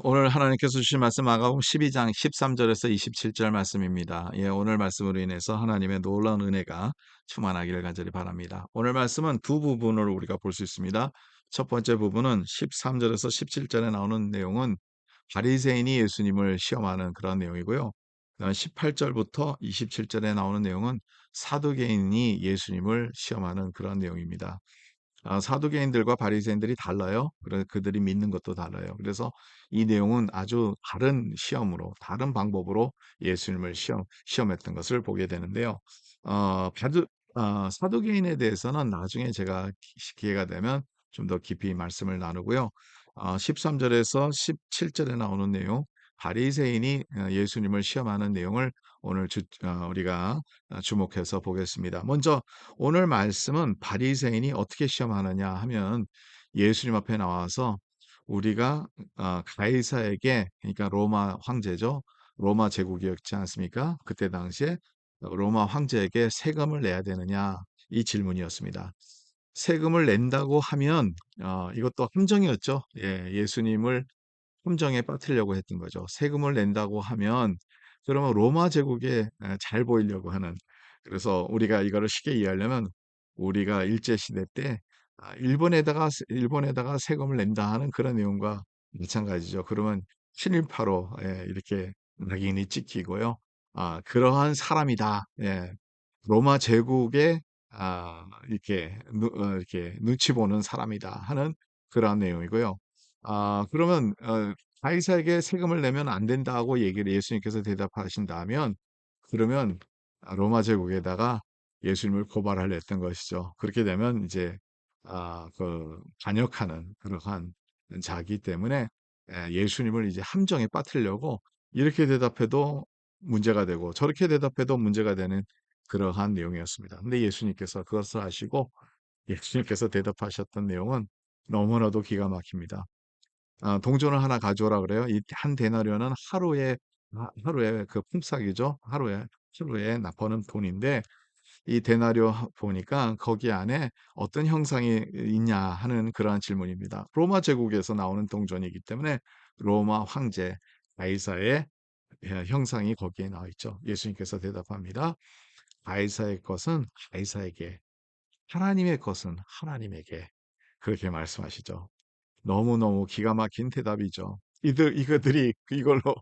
오늘 하나님께서 주신 말씀 마가복음 12장 13절에서 27절 말씀입니다. 오늘 말씀으로 인해서 하나님의 놀라운 은혜가 충만하기를 간절히 바랍니다. 오늘 말씀은 두 부분으로 우리가 볼 수 있습니다. 첫 번째 부분은 13절에서 17절에 나오는 내용은 바리새인이 예수님을 시험하는 그런 내용이고요. 그다음 18절부터 27절에 나오는 내용은 사두개인이 예수님을 시험하는 그런 내용입니다. 사두개인들과 바리새인들이 달라요. 그들이 믿는 것도 달라요. 그래서 이 내용은 아주 다른 시험으로, 다른 방법으로 예수님을 시험했던 것을 보게 되는데요. 어, 바드, 사두개인에 대해서는 나중에 제가 기회가 되면 좀 더 깊이 말씀을 나누고요. 13절에서 17절에 나오는 내용, 바리새인이 예수님을 시험하는 내용을 오늘 우리가 주목해서 보겠습니다. 먼저 오늘 말씀은 바리새인이 어떻게 시험하느냐 하면 예수님 앞에 나와서 우리가 가이사에게, 그러니까 로마 황제죠. 로마 제국이었지 않습니까? 그때 당시에 로마 황제에게 세금을 내야 되느냐, 이 질문이었습니다. 세금을 낸다고 하면 이것도 함정이었죠. 예수님을 함정에 빠뜨리려고 했던 거죠. 세금을 낸다고 하면 그러면 로마 제국에 잘 보이려고 하는, 그래서 우리가 이거를 쉽게 이해하려면 우리가 일제 시대 때 일본에다가 세금을 낸다 하는 그런 내용과 마찬가지죠. 그러면 친일파로 이렇게 낙인이 찍히고요. 그러한 사람이다. 로마 제국에 이렇게 눈치 보는 사람이다 하는 그러한 내용이고요. 그러면 가이사에게 세금을 내면 안 된다고 얘기를 예수님께서 대답하신다면, 그러면 로마 제국에다가 예수님을 고발하려 했던 것이죠. 그렇게 되면 이제 그 반역하는 그러한 자기 때문에 예수님을 이제 함정에 빠뜨리려고 이렇게 대답해도 문제가 되고 저렇게 대답해도 문제가 되는 그러한 내용이었습니다. 근데 예수님께서 그것을 아시고 예수님께서 대답하셨던 내용은 너무나도 기가 막힙니다. 동전을 하나 가져오라 그래요. 이 한 데나리온은 하루에 그 품삯이죠. 하루에 나 버는 돈인데, 이 데나리오 보니까 거기 안에 어떤 형상이 있냐 하는 그러한 질문입니다. 로마 제국에서 나오는 동전이기 때문에 로마 황제 가이사의 형상이 거기에 나와 있죠. 예수님께서 대답합니다. 가이사의 것은 가이사에게, 하나님의 것은 하나님에게, 그렇게 말씀하시죠. 너무너무 기가 막힌 대답이죠. 이거들이 이걸로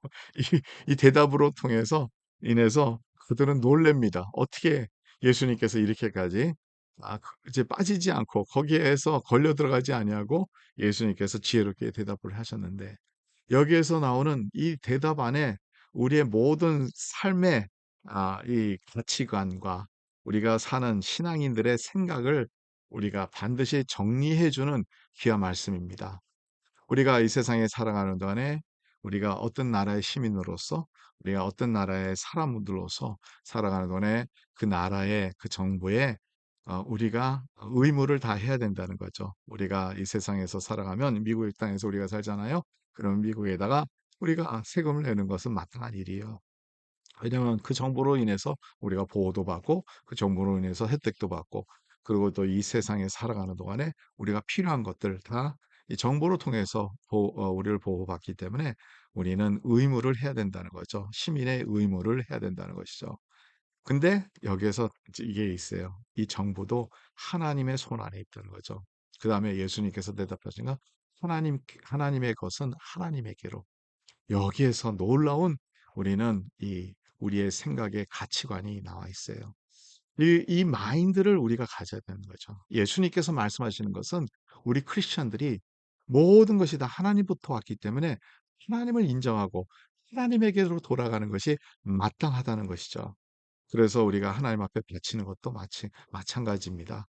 이 대답으로 인해서 그들은 놀랍니다. 어떻게 예수님께서 이렇게까지 이제 빠지지 않고 거기에서 걸려 들어가지 아니하고 예수님께서 지혜롭게 대답을 하셨는데, 여기에서 나오는 이 대답 안에 우리의 모든 삶의 이 가치관과 우리가 사는 신앙인들의 생각을 우리가 반드시 정리해 주는 귀한 말씀입니다. 우리가 이 세상에 살아가는 동안에 우리가 어떤 나라의 시민으로서, 우리가 어떤 나라의 사람들로서 살아가는 동안에 그 나라의 그 정부에 우리가 의무를 다 해야 된다는 거죠. 우리가 이 세상에서 살아가면 미국의 땅에서 우리가 살잖아요. 그럼 미국에다가 우리가 세금을 내는 것은 마땅한 일이에요. 왜냐하면 그 정보로 인해서 우리가 보호도 받고 그 정보로 인해서 혜택도 받고, 그리고 또 이 세상에 살아가는 동안에 우리가 필요한 것들 다 이 정보를 통해서 우리를 보호받기 때문에 우리는 의무를 해야 된다는 거죠. 시민의 의무를 해야 된다는 것이죠. 근데 여기에서 이제 이게 있어요. 이 정보도 하나님의 손 안에 있다는 거죠. 그 다음에 예수님께서 대답하신 건 하나님의 것은 하나님에게로. 여기에서 놀라운 우리의 생각의 가치관이 나와 있어요. 이 마인드를 우리가 가져야 되는 거죠. 예수님께서 말씀하시는 것은 우리 크리스천들이 모든 것이 다 하나님부터 왔기 때문에 하나님을 인정하고 하나님에게로 돌아가는 것이 마땅하다는 것이죠. 그래서 우리가 하나님 앞에 바치는 것도 마찬가지입니다.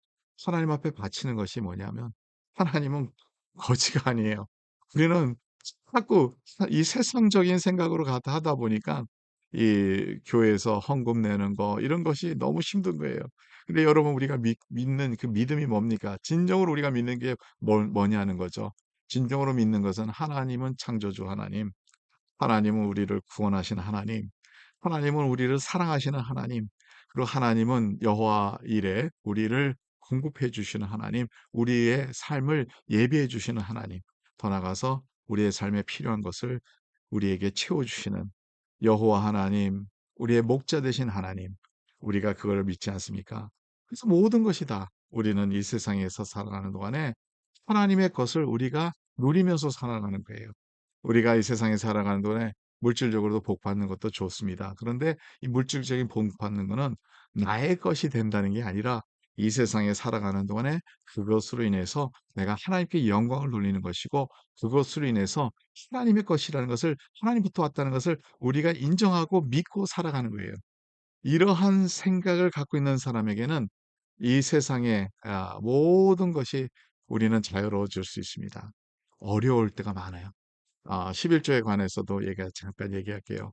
하나님 앞에 바치는 것이 뭐냐면, 하나님은 거지가 아니에요. 우리는 자꾸 이 세상적인 생각으로 하다 보니까 이 교회에서 헌금 내는 거 이런 것이 너무 힘든 거예요. 근데 여러분, 우리가 믿는 그 믿음이 뭡니까? 진정으로 우리가 믿는 게 뭐냐는 거죠. 진정으로 믿는 것은 하나님은 창조주 하나님, 하나님은 우리를 구원하신 하나님, 하나님은 우리를 사랑하시는 하나님, 그리고 하나님은 여호와 일에 우리를 공급해 주시는 하나님, 우리의 삶을 예비해 주시는 하나님, 더 나아가서 우리의 삶에 필요한 것을 우리에게 채워주시는 여호와 하나님, 우리의 목자 되신 하나님, 우리가 그걸 믿지 않습니까? 그래서 모든 것이 다 우리는 이 세상에서 살아가는 동안에 하나님의 것을 우리가 누리면서 살아가는 거예요. 우리가 이 세상에 살아가는 동안에 물질적으로도 복 받는 것도 좋습니다. 그런데 이 물질적인 복 받는 거는 나의 것이 된다는 게 아니라 이 세상에 살아가는 동안에 그것으로 인해서 내가 하나님께 영광을 돌리는 것이고, 그것으로 인해서 하나님의 것이라는 것을, 하나님부터 왔다는 것을 우리가 인정하고 믿고 살아가는 거예요. 이러한 생각을 갖고 있는 사람에게는 이 세상의 모든 것이 우리는 자유로워질 수 있습니다. 어려울 때가 많아요. 11조에 관해서도 잠깐 얘기할게요.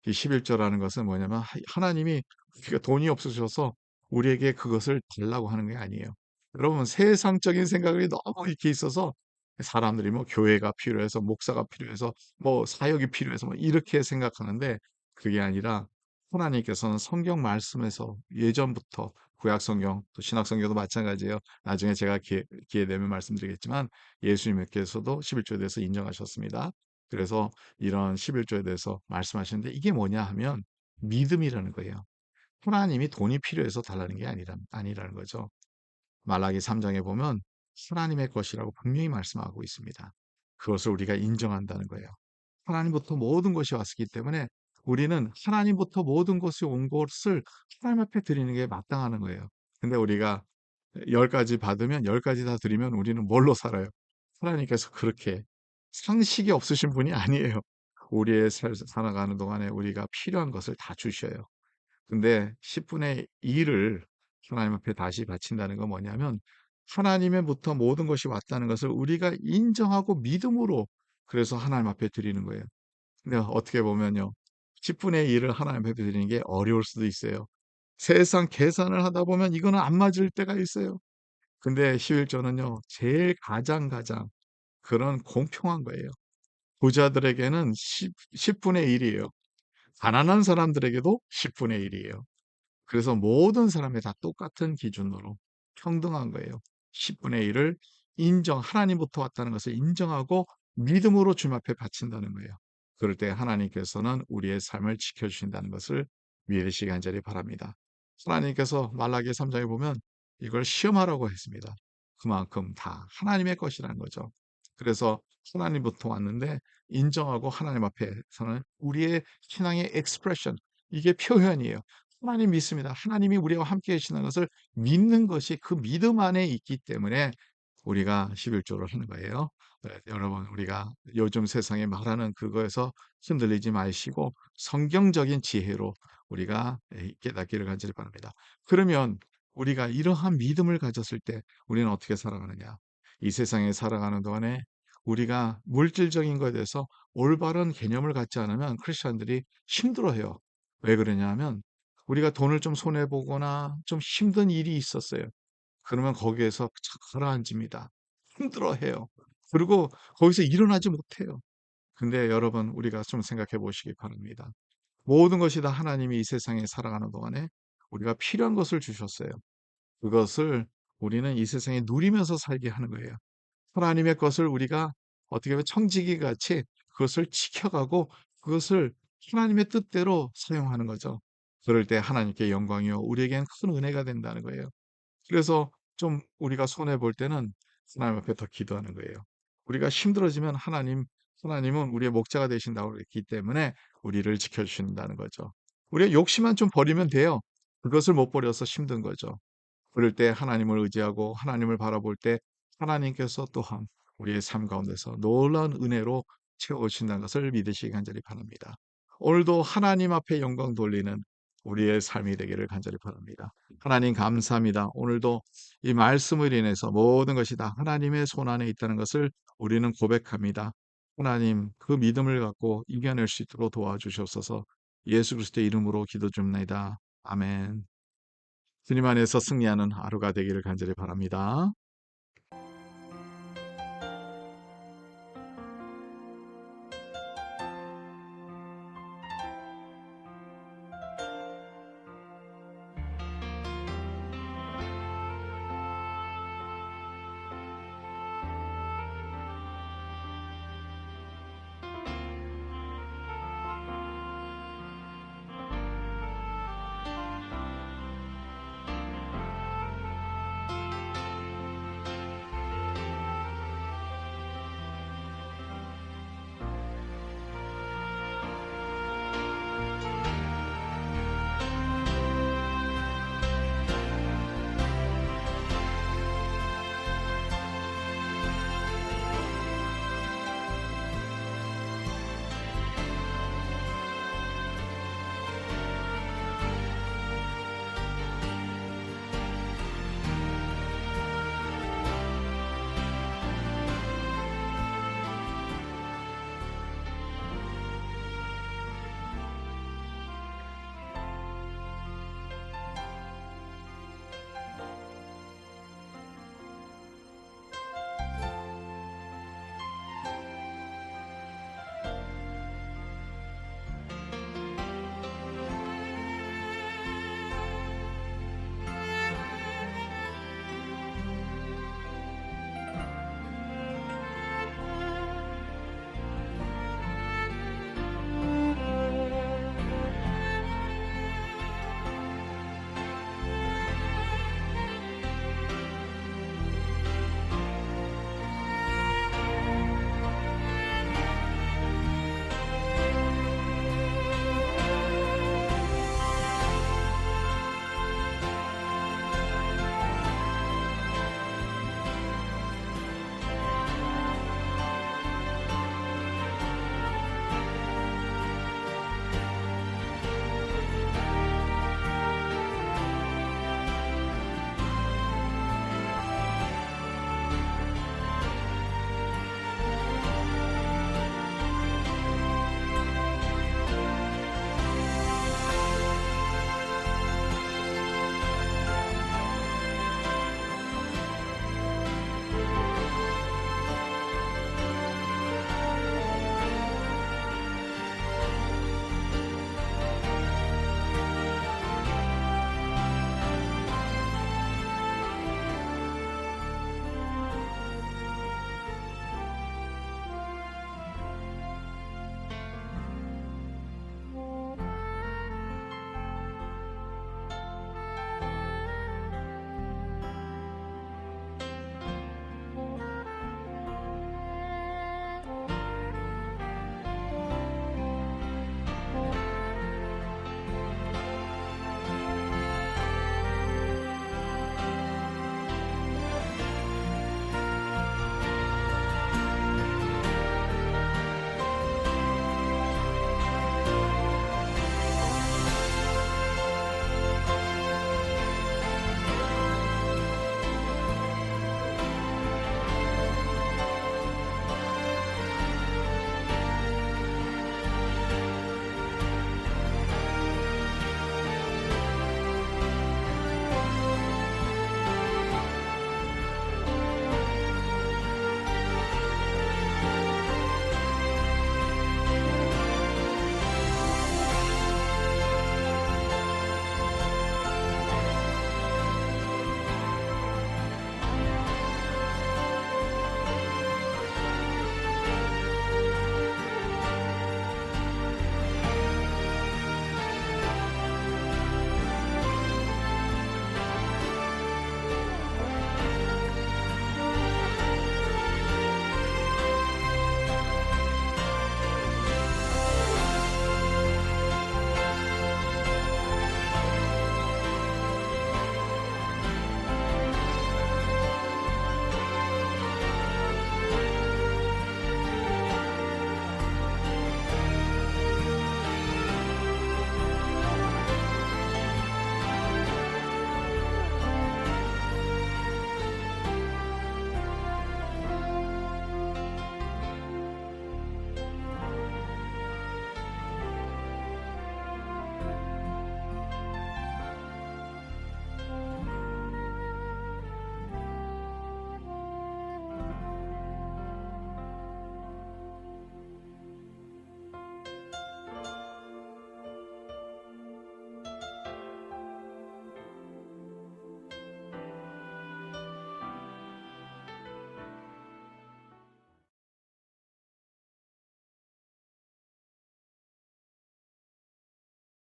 이 11조라는 것은 뭐냐면 하나님이 우리가 돈이 없으셔서 우리에게 그것을 달라고 하는 게 아니에요. 여러분, 세상적인 생각이 너무 이렇게 있어서 사람들이 뭐 교회가 필요해서, 목사가 필요해서, 뭐 사역이 필요해서 뭐 이렇게 생각하는데, 그게 아니라 하나님께서는 성경 말씀에서 예전부터, 구약 성경 또 신약 성경도 마찬가지예요. 나중에 제가 기회 되면 말씀드리겠지만 예수님께서도 11조에 대해서 인정하셨습니다. 그래서 이런 11조에 대해서 말씀하시는데, 이게 뭐냐 하면 믿음이라는 거예요. 하나님이 돈이 필요해서 달라는 게 아니라는 거죠. 말라기 3장에 보면 하나님의 것이라고 분명히 말씀하고 있습니다. 그것을 우리가 인정한다는 거예요. 하나님부터 모든 것이 왔기 때문에 우리는 하나님부터 모든 것이 온 것을 하나님 앞에 드리는 게 마땅하는 거예요. 근데 우리가 10가지 받으면 10가지 다 드리면 우리는 뭘로 살아요? 하나님께서 그렇게 상식이 없으신 분이 아니에요. 우리의 살아가는 동안에 우리가 필요한 것을 다 주셔요. 근데 10분의 1을 하나님 앞에 다시 바친다는 건 뭐냐면, 하나님의부터 모든 것이 왔다는 것을 우리가 인정하고 믿음으로, 그래서 하나님 앞에 드리는 거예요. 근데 어떻게 보면요, 10분의 1을 하나님 앞에 드리는 게 어려울 수도 있어요. 세상 계산을 하다 보면 이거는 안 맞을 때가 있어요. 근데 11조는요, 제일 가장 그런 공평한 거예요. 부자들에게는 10분의 1이에요. 가난한 사람들에게도 10분의 1이에요. 그래서 모든 사람이 다 똑같은 기준으로 평등한 거예요. 10분의 1을 하나님부터 왔다는 것을 인정하고 믿음으로 주님 앞에 바친다는 거예요. 그럴 때 하나님께서는 우리의 삶을 지켜주신다는 것을 믿으시기 간절히 바랍니다. 하나님께서 말라기 3장에 보면 이걸 시험하라고 했습니다. 그만큼 다 하나님의 것이라는 거죠. 그래서 하나님부터 왔는데 인정하고 하나님 앞에서는 우리의 신앙의 expression, 이게 표현이에요. 하나님 믿습니다. 하나님이 우리와 함께 계시는 것을 믿는 것이 그 믿음 안에 있기 때문에 우리가 11조를 하는 거예요. 네, 여러분, 우리가 요즘 세상에 말하는 그거에서 흔들리지 마시고 성경적인 지혜로 우리가 깨닫기를 간절히 바랍니다. 그러면 우리가 이러한 믿음을 가졌을 때 우리는 어떻게 살아가느냐? 이 세상에 살아가는 동안에 우리가 물질적인 것에 대해서 올바른 개념을 갖지 않으면 크리스천들이 힘들어해요. 왜 그러냐 하면, 우리가 돈을 좀 손해 보거나 좀 힘든 일이 있었어요. 그러면 거기에서 가라앉습니다. 힘들어해요. 그리고 거기서 일어나지 못해요. 근데 여러분, 우리가 좀 생각해 보시기 바랍니다. 모든 것이 다 하나님이 이 세상에 살아가는 동안에 우리가 필요한 것을 주셨어요. 그것을 우리는 이 세상에 누리면서 살게 하는 거예요. 하나님의 것을 우리가 어떻게 보면 청지기 같이 그것을 지켜가고 그것을 하나님의 뜻대로 사용하는 거죠. 그럴 때 하나님께 영광이요, 우리에겐 큰 은혜가 된다는 거예요. 그래서 좀 우리가 손해 볼 때는 하나님 앞에 더 기도하는 거예요. 우리가 힘들어지면 하나님은 우리의 목자가 되신다고 그랬기 때문에 우리를 지켜주신다는 거죠. 우리가 욕심만 좀 버리면 돼요. 그것을 못 버려서 힘든 거죠. 그럴 때 하나님을 의지하고 하나님을 바라볼 때 하나님께서 또한 우리의 삶 가운데서 놀라운 은혜로 채워주신다는 것을 믿으시기 간절히 바랍니다. 오늘도 하나님 앞에 영광 돌리는 우리의 삶이 되기를 간절히 바랍니다. 하나님, 감사합니다. 오늘도 이 말씀을 인해서 모든 것이 다 하나님의 손 안에 있다는 것을 우리는 고백합니다. 하나님, 그 믿음을 갖고 이겨낼 수 있도록 도와주시옵소서. 예수 그리스도의 이름으로 기도 줍니다. 아멘. 주님 안에서 승리하는 하루가 되기를 간절히 바랍니다.